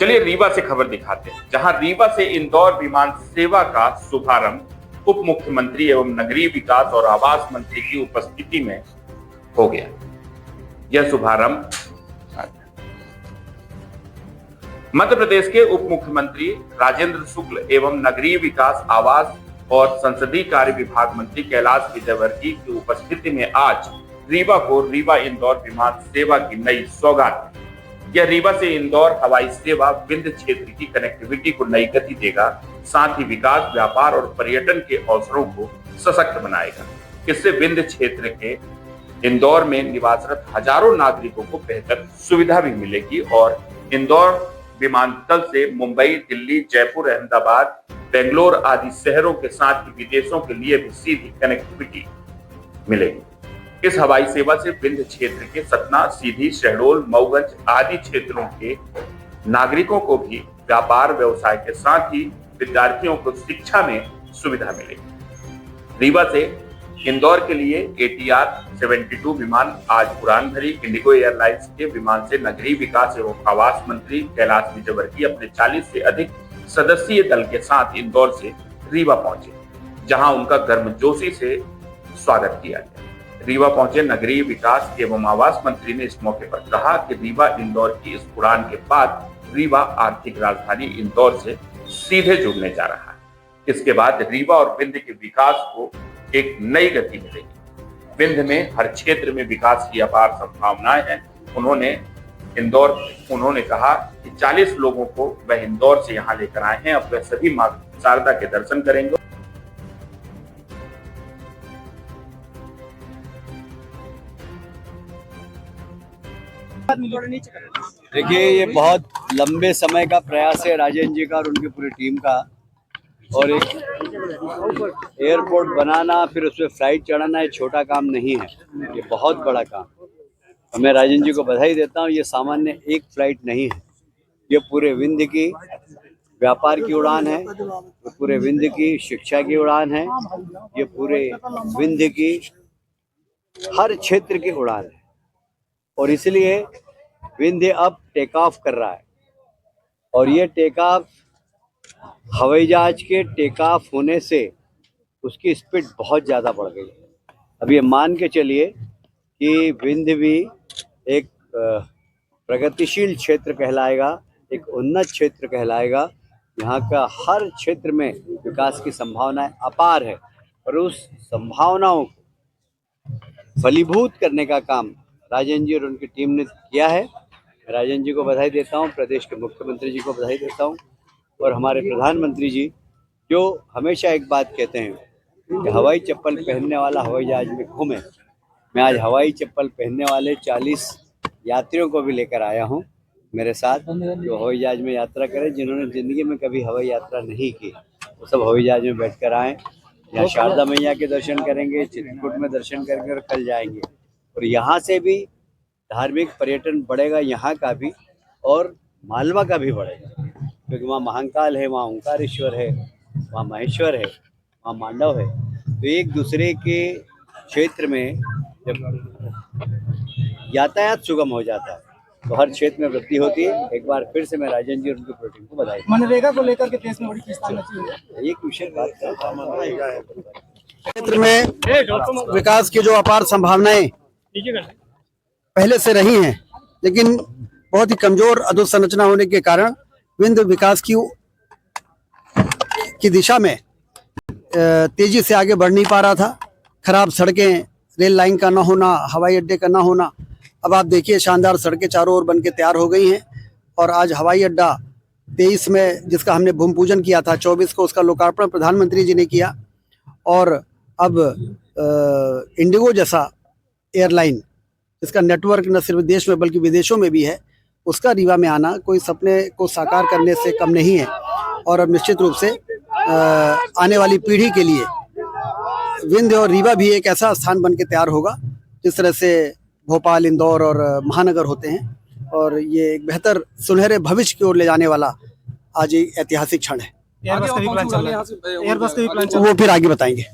चलिए रीवा से खबर दिखाते हैं, जहां रीवा से इंदौर विमान सेवा का शुभारंभ उप मुख्यमंत्री एवं नगरीय विकास और आवास मंत्री की उपस्थिति में हो गया। यह शुभारंभ मध्य प्रदेश के उप मुख्यमंत्री राजेंद्र शुक्ल एवं नगरीय विकास, आवास और संसदीय कार्य विभाग मंत्री कैलाश विजयवर्गीय की उपस्थिति में आज रीवा को रीवा इंदौर विमान सेवा की नई सौगात। यह रीवा से इंदौर हवाई सेवा विंध्य क्षेत्र की कनेक्टिविटी को नई गति देगा, साथ ही विकास, व्यापार और पर्यटन के अवसरों को सशक्त बनाएगा। इससे विंध्य क्षेत्र के इंदौर में निवासरत हजारों नागरिकों को बेहतर सुविधा भी मिलेगी और इंदौर विमानतल से मुंबई, दिल्ली, जयपुर, अहमदाबाद, बेंगलोर आदि शहरों के साथ ही विदेशों के लिए भी सीधी कनेक्टिविटी मिलेगी। इस हवाई सेवा से विंध्य क्षेत्र के सतना, सीधी, शहडोल, मऊगंज आदि क्षेत्रों के नागरिकों को भी व्यापार, व्यवसाय के साथ ही विद्यार्थियों को शिक्षा में सुविधा मिलेगी। रीवा से इंदौर के लिए ATR 72 विमान आज उड़ान भरी। इंडिगो एयरलाइंस के विमान से नगरीय विकास एवं आवास मंत्री कैलाश विजयवर्गीय अपने 40 से अधिक सदस्यीय दल के साथ इंदौर से रीवा पहुंचे, जहां उनका गर्मजोशी से स्वागत किया गया। रीवा पहुंचे नगरीय विकास एवं आवास मंत्री ने इस मौके पर कहा कि रीवा इंदौर की इस उड़ान के बाद रीवा आर्थिक राजधानी इंदौर से सीधे जुड़ने जा रहा है। इसके बाद रीवा और विंध्य के विकास को एक नई गति मिलेगी। विंध्य में हर क्षेत्र में विकास की अपार संभावनाएं हैं। उन्होंने कहा कि 40 लोगों को वह इंदौर से यहाँ लेकर आए हैं। अब वह सभी मां शारदा के दर्शन करेंगे। देखिए, ये बहुत लंबे समय का प्रयास है राजेंद्र जी का और उनकी पूरी टीम का, और एक एयरपोर्ट बनाना, फिर उसमें फ्लाइट चढ़ाना, ये छोटा काम नहीं है, ये बहुत बड़ा काम। और मैं राजेंद्र जी को बधाई देता हूँ। ये सामान्य एक फ्लाइट नहीं है, ये पूरे विंध्य की व्यापार की उड़ान है, ये पूरे विंध्य की शिक्षा की उड़ान है, ये पूरे विंध्य की हर क्षेत्र की उड़ान है। और इसलिए विंध्य अब टेक ऑफ कर रहा है, और ये टेक ऑफ हवाई जहाज के टेक ऑफ होने से उसकी स्पीड बहुत ज़्यादा बढ़ गई है। अब ये मान के चलिए कि विंध्य भी एक प्रगतिशील क्षेत्र कहलाएगा, एक उन्नत क्षेत्र कहलाएगा। यहाँ का हर क्षेत्र में विकास की संभावनाएं अपार है, और उस संभावनाओं को फलीभूत करने का काम राजेंद्र जी और उनकी टीम ने किया है। राजेंद्र जी को बधाई देता हूँ, प्रदेश के मुख्यमंत्री जी को बधाई देता हूँ, और हमारे प्रधानमंत्री जी जो हमेशा एक बात कहते हैं कि हवाई चप्पल पहनने वाला हवाई जहाज में घूमे। मैं आज हवाई चप्पल पहनने वाले 40 यात्रियों को भी लेकर आया हूँ मेरे साथ, जो हवाई जहाज में यात्रा करें, जिन्होंने ज़िंदगी में कभी हवाई यात्रा नहीं की, वो सब हवाई जहाज में बैठकर आएँ। यहाँ शारदा मैया के दर्शन करेंगे, चित्रकूट में दर्शन करेंगे और कल जाएंगे। और यहाँ से भी धार्मिक पर्यटन बढ़ेगा, यहाँ का भी और मालवा का भी बढ़ेगा, क्योंकि वहाँ महाकाल है, वहाँ ओंकारेश्वर है, वहाँ महेश्वर है, वहाँ मांडव है। तो एक दूसरे के क्षेत्र में जब यातायात सुगम हो जाता है तो हर क्षेत्र में वृद्धि होती है। एक बार फिर से मैं राजेंद्र जी और उनकी प्रोटीन को बधाई। मनरेगा को लेकर के देश में बड़ी एक विषय बात क्षेत्र में विकास की जो अपार संभावनाएं पहले से रही हैं, लेकिन बहुत ही कमजोर अधोसंरचना होने के कारण विंध्य विकास की दिशा में तेजी से आगे बढ़ नहीं पा रहा था। खराब सड़कें, रेल लाइन का ना होना, हवाई अड्डे का ना होना। अब आप देखिए, शानदार सड़कें चारों ओर बनके तैयार हो गई हैं, और आज हवाई अड्डा 23 में जिसका हमने भूमि पूजन किया था, 24 को उसका लोकार्पण प्रधानमंत्री जी ने किया। और अब इंडिगो जैसा एयरलाइन जिसका नेटवर्क न सिर्फ देश में बल्कि विदेशों में भी है, उसका रीवा में आना कोई सपने को साकार करने से कम नहीं है। और अब निश्चित रूप से आने वाली पीढ़ी के लिए विंध्य और रीवा भी एक ऐसा स्थान बन के तैयार होगा जिस तरह से भोपाल, इंदौर और महानगर होते हैं, और ये एक बेहतर सुनहरे भविष्य की ओर ले जाने वाला आज एक ऐतिहासिक क्षण है। एयरबस का भी प्लान चल रहा है, एयरबस का भी प्लान चल रहा है, वो फिर आगे बताएंगे।